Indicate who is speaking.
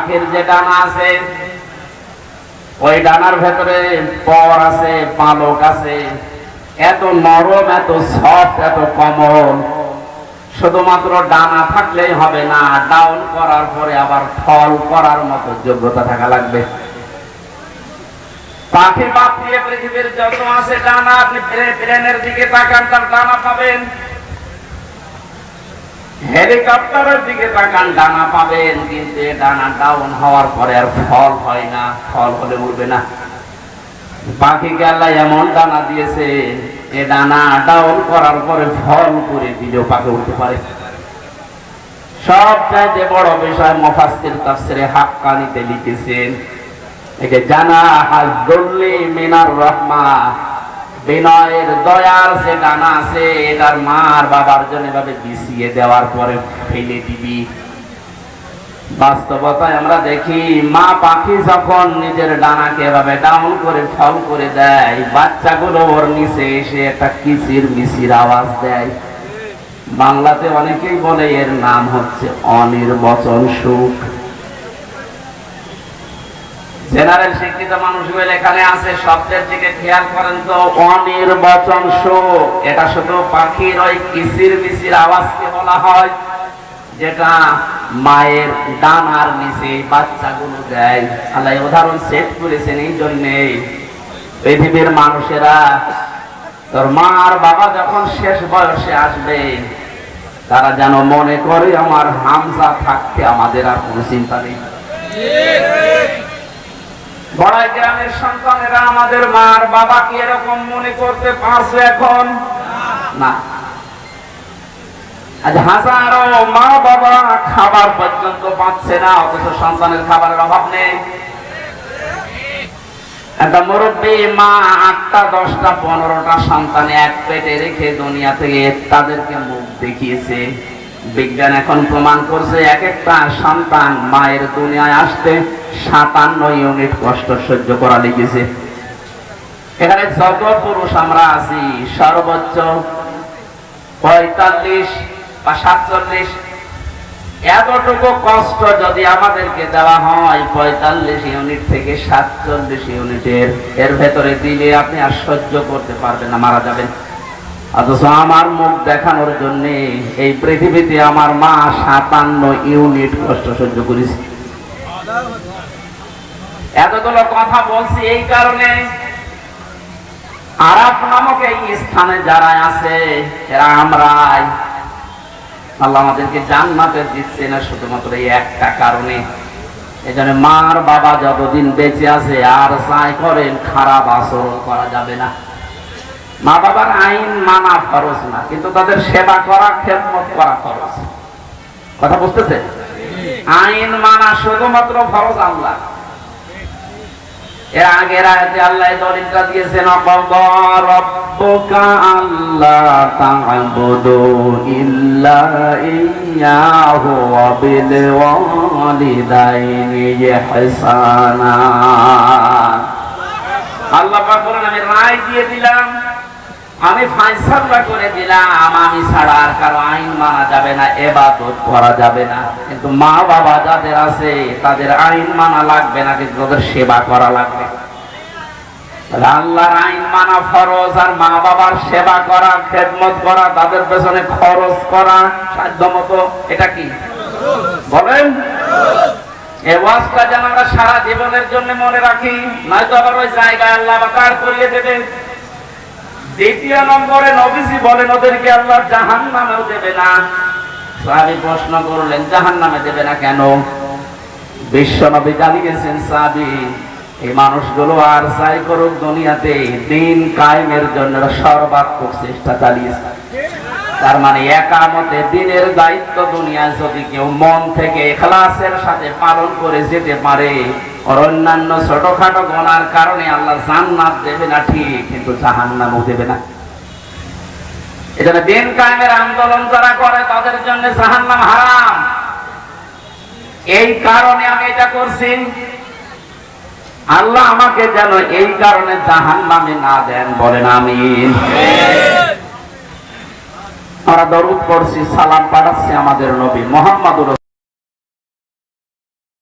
Speaker 1: পাখির যে ডানা আছে ওই ডানার ভেতরে পর আছে, পালক আছে, এত নরম, এত সফট, এত কোমল। শুধুমাত্র ডানা থাকলেই হবে না, ডাউন করার পরে আবার ফল করার মতো যোগ্যতা থাকা লাগবে। পাখি বাদ দিয়ে পৃথিবীর যত আছে ডানা, আপনি প্লেনের দিকে তাকান, তার ডানা পাবেন। হেলিকপ্টারের দিকে তাকান, ডানা পাবেন, কিন্তু ডানা ডাউন হওয়ার পরে আর ফল হয় না, ফল হলে উঠবে না। পাখিকে আল্লাহ এমন ডানা দিয়েছে, এ ডানা ডাউন করার পরে ফল করে দিলেও পাখি উঠতে পারে। সবচাইতে বড় বিষয় মুফাসসির তাফসীরে হাক্কানীতে লিখেছেন, একে জানা হাজদুল্লি মিনার রাহমা, বিনয়ের দয়ার যে ডানা আছে, এটার মার বাবার জন্য এভাবে বিছিয়ে দেওয়ার পরে ফেলে দিবি। বাস্তবতায় আমরা দেখি মা পাখি যখন নিজের ডানাকে এভাবে ডাউন করে ফল করে দেয়, বাচ্চাগুলো ওর নিচে এসে একটা কিচির মিচির আওয়াজ দেয়। বাংলাতে অনেকেই বলে এর নাম হচ্ছে অনির্বচন সুখ। জেনারেল শিক্ষিত মানুষগুলো এখানে আছে, শব্দের দিকে খেয়াল করেন তো, অনির্বচন সুখ। এটা শুধু পাখির ওই কিচির মিচির আওয়াজকে বলা হয়, যেটা মায়ের ডানার নিচে বাচ্চাগুলো দেয়। আল্লাহ উদাহরণ সেট করেছেন এই জন্যে, পৃথিবীর মানুষেরা তোর মা আর বাবা যখন শেষ বয়সে আসবে, তারা যেন মনে করে আমার হামজা থাকতে আমাদের আর কোনো চিন্তা নেই। বড় গ্রামের সন্তানেরা আমাদের মা আর বাবা কি এরকম মনে করতে পারছে এখন? না। আজ হাজারো মা বাবা খাবার পর্যন্ত পাচ্ছে না, অথচ সন্তানের খাবারের অভাব নেই। একটা মুরব্বী মা 8টা 10টা 15টা সন্তান এক পেটে রেখে দুনিয়া থেকে তাদেরকে মুখ দেখিয়েছে। বিজ্ঞান এখন প্রমাণ করছে এক একটা সন্তান মায়ের দুনিয়ায় আসতে 57 ইউনিট কষ্ট সহ্য করা লেগেছে। এখানে যত পুরুষ আমরা আছি, সর্বোচ্চ 45 বা 47, এতটুকু কষ্ট যদি আমাদেরকে দেওয়া হয় 45 ইউনিট থেকে 47 ইউনিটের, এর ভেতরে দিলে আপনি আর সহ্য করতে পারবেন না, মারা যাবেন। অথচ আমার মুখ দেখানোর জন্য এই পৃথিবীতে আমার মা 57 ইউনিট কষ্ট সহ্য করেছে। এতগুলো কথা বলছি এই কারণে, আরাফ নামক এই স্থানে যারা আছে এরা আমরাই। আল্লাহ আমাদেরকে জান্নাতে দিচ্ছে না শুধুমাত্র এই একটা কারণে। এজন্য মার বাবা যতদিন বেঁচে আছে আর চাই করেন খারাপ আচরণ করা যাবে না। মা বাবার আইন মানা ফরজ না, কিন্তু তাদের সেবা করা, খেদমত করা ফরজ। কথা বুঝতেছে? আইন মানা শুধুমাত্র ফরজ আল্লাহ। এর আগের আয়াতে আল্লাহ দলিলটা দিয়েছেন, ওয়াকাদা রাব্বুকা আল্লা তা'বুদু ইল্লা ইয়্যাহু ওয়া বিল ওয়ালিদাইনি ইহসানা। আল্লাহ পাক বলেন, আমি রায় দিয়ে দিলাম, আমি ফয়সালা করে দিলাম, আমি ছাড়া আর কারো আইন মানা যাবে না, ইবাদত করা যাবে না। কিন্তু মা বাবা যাদের আছে তাদের আইন মানা লাগবে না, কিন্তু তাদের সেবা করা লাগবে। আল্লাহর আইন মানা ফরজ, আর মা বাবার সেবা করা, খেদমত করা, তাদের পেছনে খরচ করা সাধ্যমতো, এটা কি বলেন? এই ওয়াজটা যেন আমরা সারা জীবনের জন্য মনে রাখি, নয়তো আবার ওই জায়গায় আল্লাহ বাকার করিয়ে দেবেন। দ্বিতীয় নম্বরে নবীজি বলেন ওদেরকে আল্লাহ জাহান্নামেও দেবে না। সাহাবী প্রশ্ন করলেন, জাহান্নামে দেবে না কেন? বিশ্ব নবী জানিয়েছেন, সাহাবী, এই মানুষগুলো আর যাই করুক দুনিয়াতে দিন কায়েমের জন্য সর্বাত্মক চেষ্টা চালিয়েছে। তার মানে একামতে দিনের দায়িত্ব দুনিয়ায় যদি কেউ মন থেকে ইখলাসের সাথে পালন করে যেতে পারে, আর অন্যান্য ছোটখাটো গুনার কারণে আল্লাহ জান্নাত দেবে না ঠিক, কিন্তু জাহান্নামও দেবে না। এজন্য দিন কায়েমের আন্দোলন যারা করে তাদের জন্য জাহান্নাম হারাম। এই কারণে আমি এটা করছি, আল্লাহ আমাকে যেন এই কারণে জাহান্নামে না দেন, বলেন আমিন। আমরা দরুদ পড়ছি, সালাম পাঠাচ্ছি আমাদের নবী মুহাম্মদুর